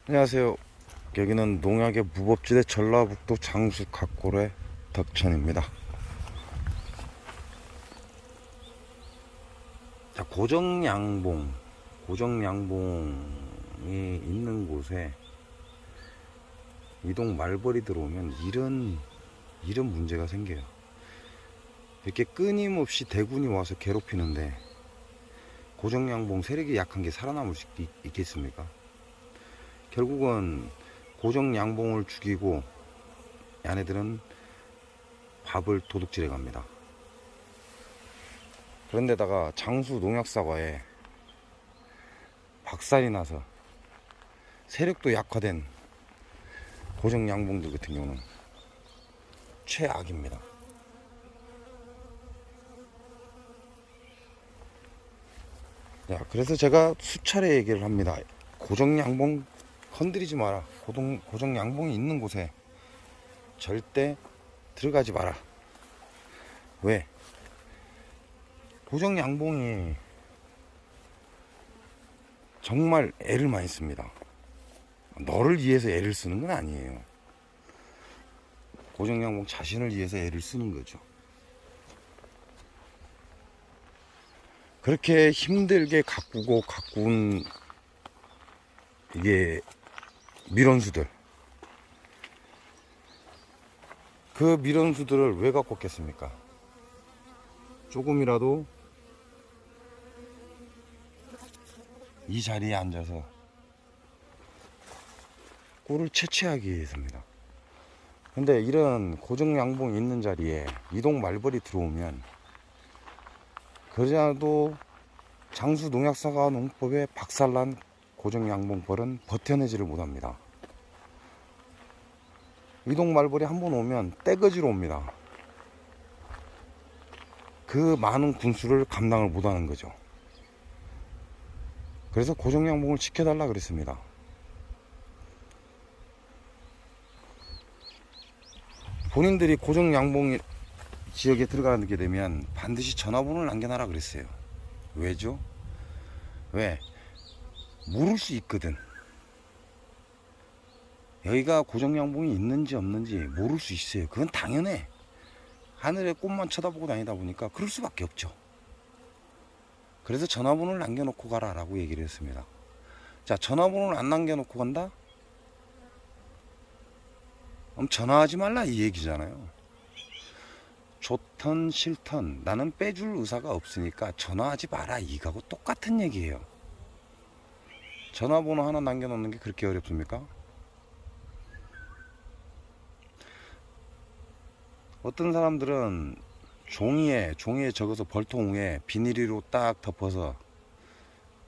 안녕하세요. 여기는 농약의 무법지대 전라북도 장수 각골의 덕천입니다. 자, 고정양봉이 있는 곳에 이동 말벌이 들어오면 이런 문제가 생겨요. 이렇게 끊임없이 대군이 와서 괴롭히는데 고정양봉 세력이 약한 게 살아남을 수 있겠습니까? 결국은 고정양봉을 죽이고 얘네들은 밥을 도둑질해 갑니다. 그런데다가 장수 농약사과에 박살이 나서 세력도 약화된 고정양봉들 같은 경우는 최악입니다. 자, 그래서 제가 수차례 얘기를 합니다. 고정양봉 건드리지 마라. 고정양봉이 있는 곳에 절대 들어가지 마라. 왜? 고정양봉이 정말 애를 많이 씁니다. 너를 위해서 애를 쓰는 건 아니에요. 고정양봉 자신을 위해서 애를 쓰는 거죠. 그렇게 힘들게 가꾼 이게 밀원수들, 그 밀원수들을 왜 가꿨겠습니까? 조금이라도 이 자리에 앉아서 꿀을 채취하기 위해서입니다. 근데 이런 고정양봉이 있는 자리에 이동 말벌이 들어오면 그래도 장수 농약사과 농법에 박살난 고정양봉벌은 버텨내지를 못합니다. 이동 말벌이 한번 오면 떼거지로 옵니다. 그 많은 군수를 감당을 못하는 거죠. 그래서 고정양봉을 지켜달라 그랬습니다. 본인들이 고정양봉 지역에 들어가게 되면 반드시 전화번호를 남겨놔라 그랬어요. 왜죠? 왜? 물을 수 있거든. 여기가 고정양봉이 있는지 없는지 모를 수 있어요. 그건 당연해. 하늘의 꽃만 쳐다보고 다니다 보니까 그럴 수밖에 없죠. 그래서 전화번호를 남겨놓고 가라 라고 얘기를 했습니다. 자, 전화번호를 안 남겨놓고 간다? 그럼 전화하지 말라 이 얘기잖아요. 좋던 싫던 나는 빼줄 의사가 없으니까 전화하지 마라 이거하고 똑같은 얘기예요. 전화번호 하나 남겨놓는 게 그렇게 어렵습니까? 어떤 사람들은 종이에 적어서 벌통 위에 비닐로 딱 덮어서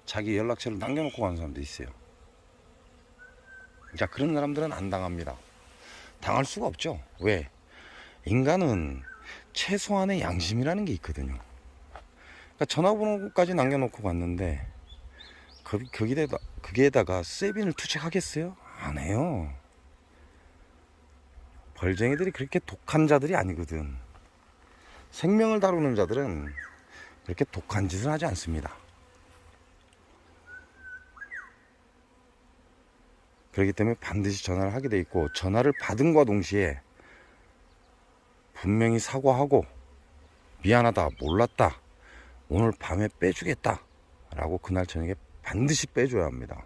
자기 연락처를 남겨놓고 가는 사람도 있어요. 자, 그런 사람들은 안 당합니다. 당할 수가 없죠. 왜? 인간은 최소한의 양심이라는 게 있거든요. 그러니까 전화번호까지 남겨놓고 갔는데 거기에다가 세빈을 투척하겠어요? 안 해요. 벌쟁이들이 그렇게 독한 자들이 아니거든. 생명을 다루는 자들은 그렇게 독한 짓을 하지 않습니다. 그렇기 때문에 반드시 전화를 하게 돼 있고, 전화를 받은과 동시에 분명히 사과하고 미안하다, 몰랐다, 오늘 밤에 빼주겠다 라고 그날 저녁에 반드시 빼줘야 합니다.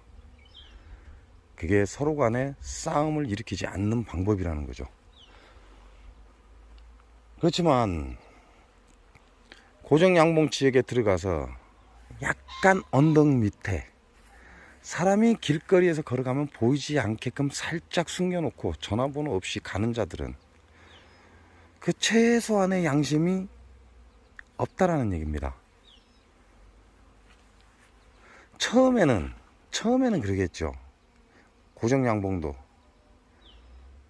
그게 서로 간에 싸움을 일으키지 않는 방법이라는 거죠. 그렇지만 고정양봉 지역에 들어가서 약간 언덕 밑에 사람이 길거리에서 걸어가면 보이지 않게끔 살짝 숨겨놓고 전화번호 없이 가는 자들은 그 최소한의 양심이 없다라는 얘기입니다. 처음에는 그러겠죠. 고정양봉도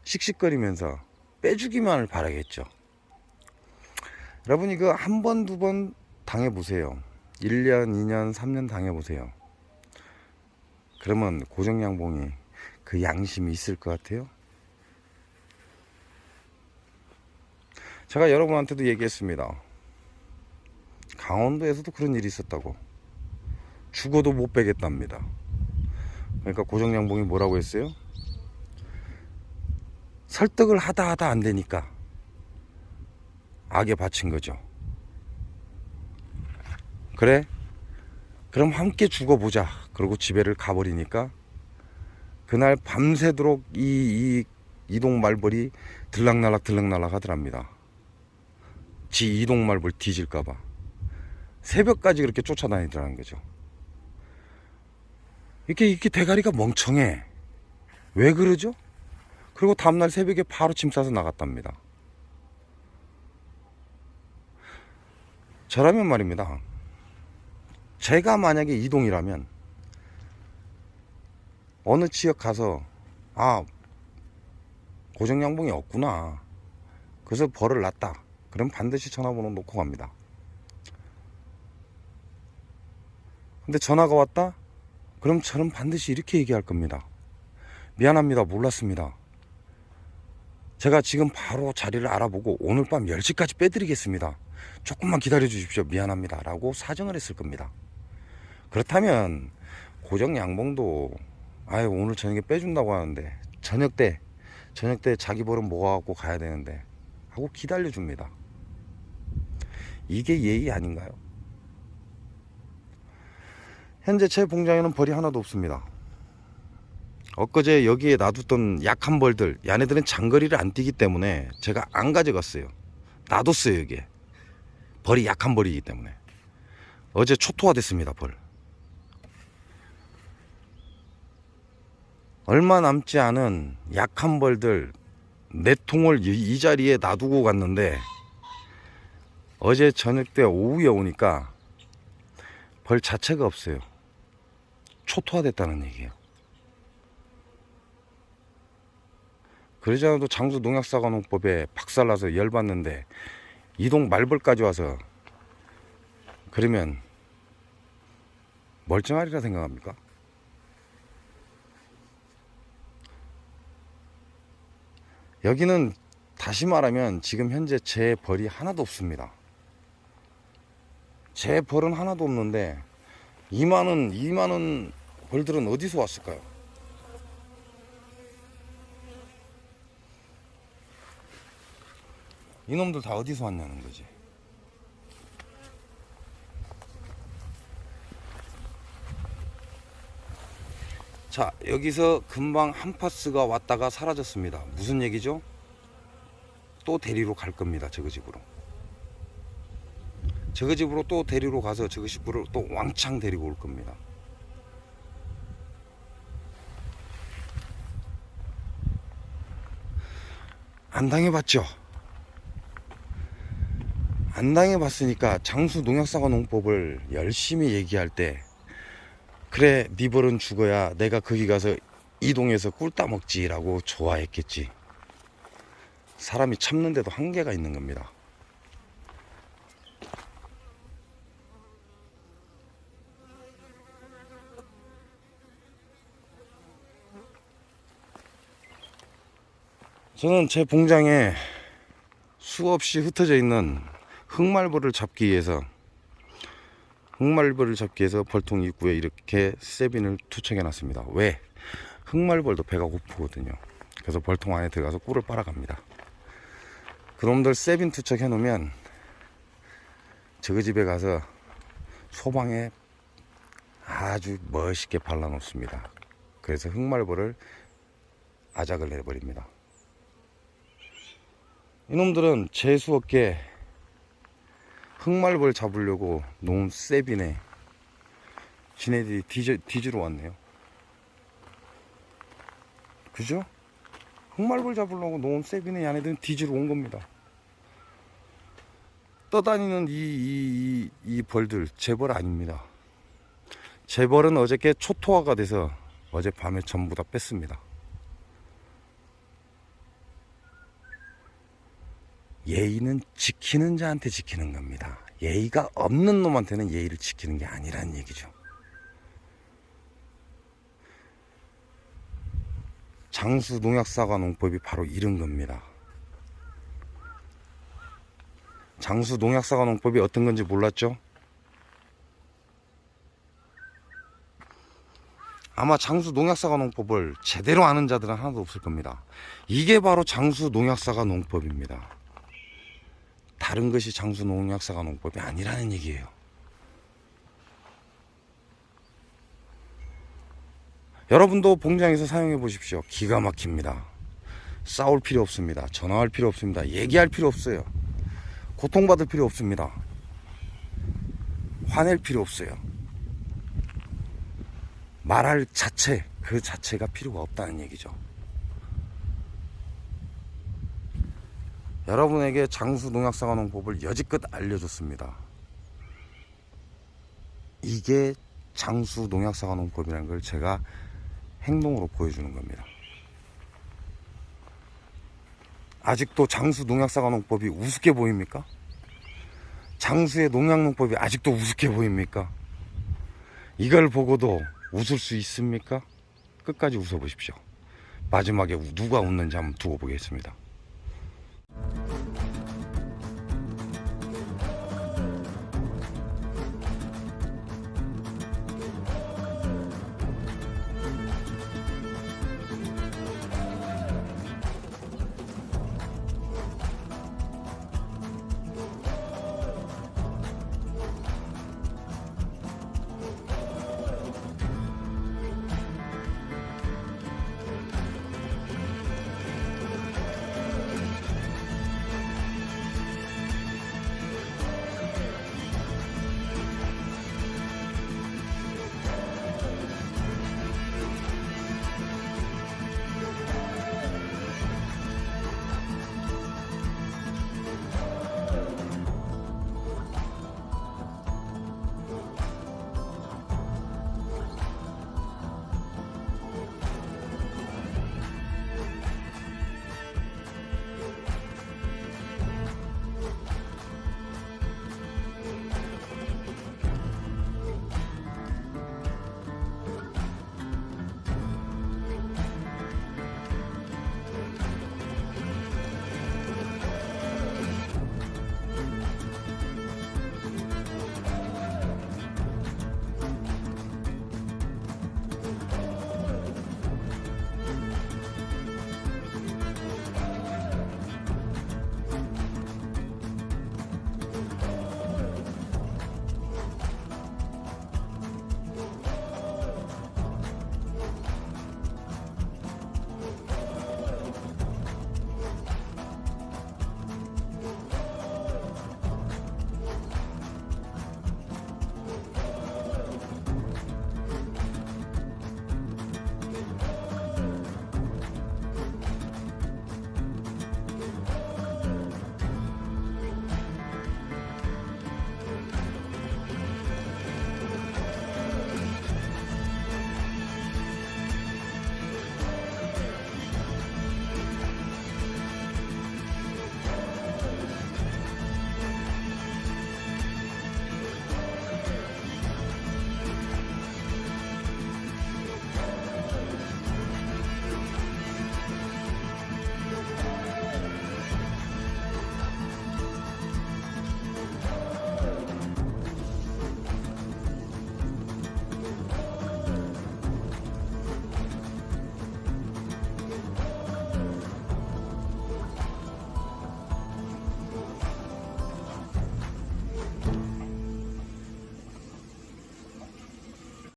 씩씩거리면서 빼주기만을 바라겠죠. 여러분 이거 한 번, 두 번 당해보세요. 1년, 2년, 3년 당해보세요. 그러면 고정양봉이 그 양심이 있을 것 같아요? 제가 여러분한테도 얘기했습니다. 강원도에서도 그런 일이 있었다고. 죽어도 못 빼겠답니다. 그러니까 고정양봉이 뭐라고 했어요? 설득을 하다 안 되니까 악에 바친 거죠. 그래? 그럼 함께 죽어보자. 그러고 집에를 가버리니까 그날 밤새도록 이 이동 말벌이 들락날락 하더랍니다. 지 이동 말벌 뒤질까봐 새벽까지 그렇게 쫓아다니더라는 거죠. 이렇게 대가리가 멍청해. 왜 그러죠? 그리고 다음날 새벽에 바로 짐 싸서 나갔답니다. 저라면 말입니다. 제가 만약에 이동이라면 어느 지역 가서 고정양봉이 없구나. 그래서 벌을 놨다. 그럼 반드시 전화번호 놓고 갑니다. 근데 전화가 왔다? 그럼 저는 반드시 이렇게 얘기할 겁니다. 미안합니다. 몰랐습니다. 제가 지금 바로 자리를 알아보고 오늘 밤 10시까지 빼드리겠습니다. 조금만 기다려 주십시오. 미안합니다. 라고 사정을 했을 겁니다. 그렇다면 고정양봉도 오늘 저녁에 빼준다고 하는데 저녁 때 자기 벌은 모아갖고 가야 되는데 하고 기다려 줍니다. 이게 예의 아닌가요? 현재 제 봉장에는 벌이 하나도 없습니다. 엊그제 여기에 놔뒀던 약한 벌들, 얘네들은 장거리를 안 뛰기 때문에 제가 안 가져갔어요. 놔뒀어요. 여기에 벌이 약한 벌이기 때문에. 어제 초토화 됐습니다. 벌 얼마 남지 않은 약한 벌들 4통을 이 자리에 놔두고 갔는데 어제 저녁 때 오후에 오니까 벌 자체가 없어요. 초토화됐다는 얘기예요. 그러지 않아도 장수 농약사관농법에 박살나서 열받는데 이동 말벌까지 와서 그러면 멀쩡하리라 생각합니까? 여기는 다시 말하면 지금 현재 제 벌이 하나도 없습니다. 제 벌은 하나도 없는데 이 많은 벌들은 어디서 왔을까요? 이놈들 다 어디서 왔냐는 거지. 자, 여기서 금방 한 파스가 왔다가 사라졌습니다. 무슨 얘기죠? 또 데리러 갈 겁니다. 저거 집으로 또 데리러 가서 저거 집으로 또 왕창 데리고 올 겁니다. 안 당해봤죠? 안 당해봤으니까 장수 농약사과 농법을 열심히 얘기할 때 그래 네 벌은 죽어야 내가 거기 가서 이동해서 꿀 따먹지 라고 좋아했겠지. 사람이 참는데도 한계가 있는 겁니다. 저는 제 봉장에 수없이 흩어져 있는 흑말벌을 잡기 위해서 벌통 입구에 이렇게 세빈을 투척해 놨습니다. 왜? 흑말벌도 배가 고프거든요. 그래서 벌통 안에 들어가서 꿀을 빨아갑니다. 그놈들 세빈 투척해 놓으면 저그 집에 가서 소방에 아주 멋있게 발라 놓습니다. 그래서 흑말벌을 아작을 내버립니다. 이놈들은 재수없게 흑말벌 잡으려고 놓은 세빈에 지네들이 뒤지러 왔네요. 그죠? 흑말벌 잡으려고 놓은 세빈에 얘네들은 뒤지러 온 겁니다. 떠다니는 이 벌들 제 벌 아닙니다. 제 벌은 어저께 초토화가 돼서 어젯밤에 전부 다 뺐습니다. 예의는 지키는 자한테 지키는 겁니다. 예의가 없는 놈한테는 예의를 지키는 게 아니라는 얘기죠. 장수 농약사과 농법이 바로 이런 겁니다. 장수 농약사과 농법이 어떤 건지 몰랐죠? 아마 장수 농약사과 농법을 제대로 아는 자들은 하나도 없을 겁니다. 이게 바로 장수 농약사과 농법입니다. 다른 것이 장수 농약사과 농법이 아니라는 얘기예요. 여러분도 봉장에서 사용해 보십시오. 기가 막힙니다. 싸울 필요 없습니다. 전화할 필요 없습니다. 얘기할 필요 없어요. 고통받을 필요 없습니다. 화낼 필요 없어요. 말할 자체, 그 자체가 필요가 없다는 얘기죠. 여러분에게 장수 농약사과 농법을 여지껏 알려줬습니다. 이게 장수 농약사과 농법이라는 걸 제가 행동으로 보여주는 겁니다. 아직도 장수 농약사과 농법이 우습게 보입니까? 장수의 농약 농법이 아직도 우습게 보입니까? 이걸 보고도 웃을 수 있습니까? 끝까지 웃어보십시오. 마지막에 누가 웃는지 한번 두고 보겠습니다.